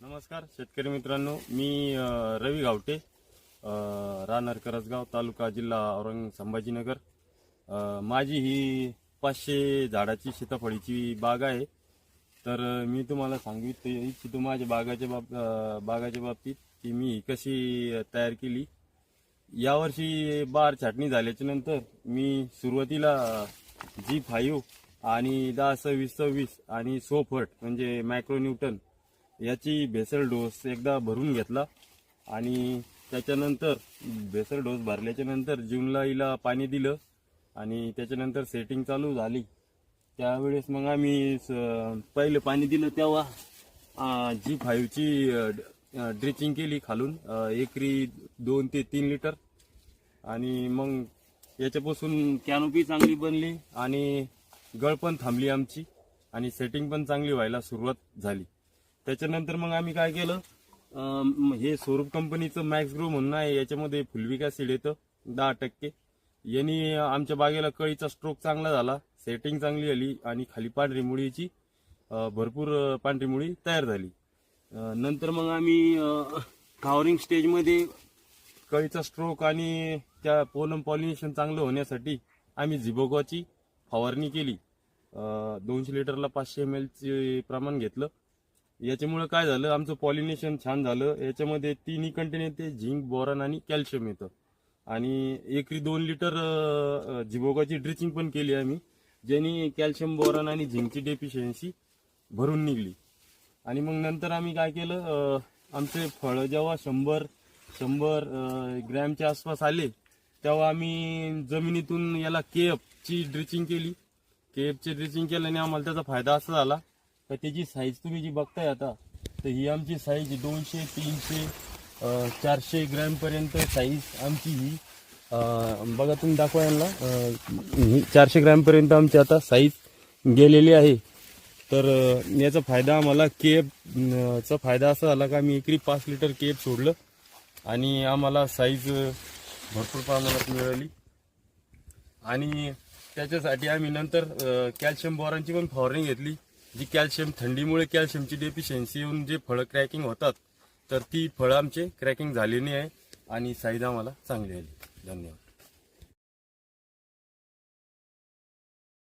नमस्कार शेतकरी मित्रांनो, मी रवी गावटे, राहणार करसगाव, तालुका जिल्हा संभाजीनगर। माझी ही 500 झाडाची सीताफळीची बाग आहे। तर मी तुम्हाला सांगितलं इच्छितो माझ्या बागाच्या बाबतीत की मी कशी तयार केली। यावर्षी बार छाटणी झाल्याच्या नंतर मी सुरुवातीला G5 आणि 10-26-26 आणि सोफट म्हणजे मायक्रोन्यूटन याची बेसल डोस एकदा भरून घेतला आणि त्याच्यानंतर बेसल डोस भरल्याच्या नंतर जूनला पाणी दिलं आणि त्याच्यानंतर सेटिंग चालू झाली। त्यावेळेस मग आम्ही पहिले पाणी दिलं तेव्हा G5 ची ड्रिचिंग केली खालून एकरी 2 ते 3 लिटर आणि मग याच्यापासून कॅनोपी चांगली बनली आणि गळ पण थांबली आमची आणि सेटिंग पण चांगली व्हायला सुरुवात झाली। त्याच्यानंतर मग आम्ही काय केलं, हे स्वरूप कंपनीचं मॅक्स ग्रो म्हणून आहे, याच्यामध्ये फुलविक ऍसिड येतं 10%। यांनी आमच्या बागेला कळीचा स्ट्रोक चांगला झाला, सेटिंग चांगली झाली आणि खाली पांढरी मुळीची भरपूर पांढरी मुळी तयार झाली। नंतर मग आम्ही फ्लॉवरिंग स्टेजमध्ये कळीचा स्ट्रोक आणि त्या पॉलिनेशन चांगलं होण्यासाठी आम्ही झिबोगाची फवारणी केली। 200 लिटरला 500 ml चे प्रमाण घेतलं। याच्यामुळे काय झालं, आमचं पॉलिनेशन छान झालं। याच्यामध्ये 3 कंटेन येते, झिंक, बोरॉन आणि कॅल्शियम येतं आणि एकरी 2 लिटर झिबोगाची ड्रिचिंग पण केली आम्ही, ज्याने कॅल्शियम, बोरॉन आणि झिंकची डेफिशियन्सी भरून निघली। आणि मग नंतर आम्ही काय केलं, आमचे फळ जेव्हा 100 ग्रॅमच्या आसपास आले तेव्हा आम्ही जमिनीतून याला KF ची ड्रिचिंग केली। KF ची ड्रिचिंग केल्याने आम्हाला त्याचा फायदा असा झाला तर त्याची साईज तुम्ही जी बघताय आता, तर ही आमची साईज 200, 300, 400 ग्रॅम पर्यंत साईज आमची ही बघा, तुम्ही दाखवा यांना, 400 ग्रॅम पर्यंत आमची आता साईज गेलेली आहे। तर याचा फायदा आम्हाला KF चा फायदा असा झाला का आम्ही एकरी 5 लिटर KF सोडलं आणि आम्हाला साईज भरपूर प्रमाणात मिळाली। आणि त्याच्यासाठी आम्ही नंतर कॅल्शियम बोरॉनची पण फवारणी घेतली, जी कॅल्शियम थंडीमुळे कॅल्शियमची डेफिशियन्सी येऊन जे फळं क्रॅकिंग होतात तर ती फळं आमचे क्रॅकिंग झाली नाही आहे आणि साईज आम्हाला चांगली आली। धन्यवाद।